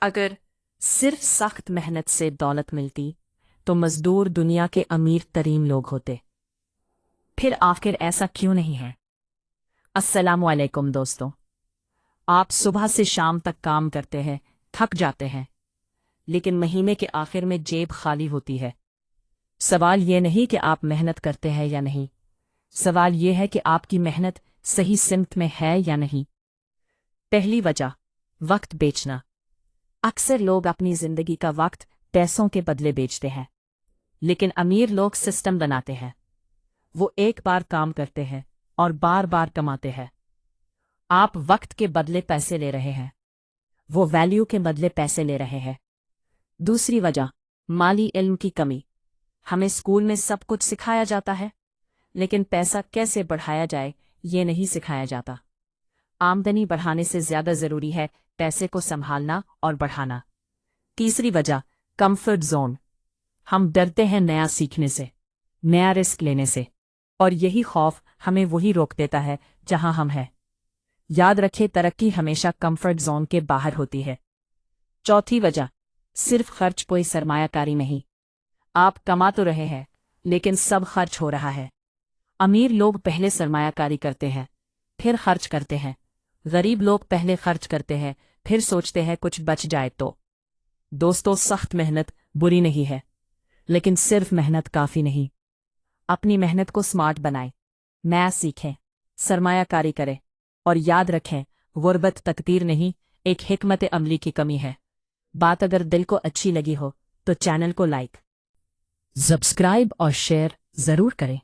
अगर सिर्फ सख्त मेहनत से दौलत मिलती तो मजदूर दुनिया के अमीर तरीन लोग होते। फिर आखिर ऐसा क्यों नहीं है? अस्सलामुअलैकुम दोस्तों। आप सुबह से शाम तक काम करते हैं, थक जाते हैं, लेकिन महीने के आखिर में जेब खाली होती है। सवाल ये नहीं कि आप मेहनत करते हैं या नहीं, सवाल ये है कि आपकी मेहनत सही सिमत में है या नहीं। पहली वजह, वक्त बेचना। अक्सर लोग अपनी जिंदगी का वक्त पैसों के बदले बेचते हैं, लेकिन अमीर लोग सिस्टम बनाते हैं। वो एक बार काम करते हैं और बार बार कमाते हैं। आप वक्त के बदले पैसे ले रहे हैं, वो वैल्यू के बदले पैसे ले रहे हैं। दूसरी वजह, माली इल्म की कमी। हमें स्कूल में सब कुछ सिखाया जाता है, लेकिन पैसा कैसे बढ़ाया जाए ये नहीं सिखाया जाता। आमदनी बढ़ाने से ज्यादा जरूरी है पैसे को संभालना और बढ़ाना। तीसरी वजह, कंफर्ट जोन। हम डरते हैं नया सीखने से, नया रिस्क लेने से, और यही खौफ हमें वही रोक देता है जहां हम हैं। याद रखें, तरक्की हमेशा कंफर्ट जोन के बाहर होती है। चौथी वजह, सिर्फ खर्च कोई सरमायाकारी नहीं। आप कमा तो रहे हैं, लेकिन सब खर्च हो रहा है। अमीर लोग पहले सरमायाकारी करते हैं, फिर खर्च करते हैं। गरीब लोग पहले खर्च करते हैं, फिर सोचते हैं कुछ बच जाए तो। दोस्तों, सख्त मेहनत बुरी नहीं है, लेकिन सिर्फ मेहनत काफी नहीं। अपनी मेहनत को स्मार्ट बनाएं, नया सीखें, सरमायाकारी करें, और याद रखें, गुर्बत तकदीर नहीं, एक हिकमत अमली की कमी है। बात अगर दिल को अच्छी लगी हो तो चैनल को लाइक, सब्सक्राइब और शेयर जरूर करें।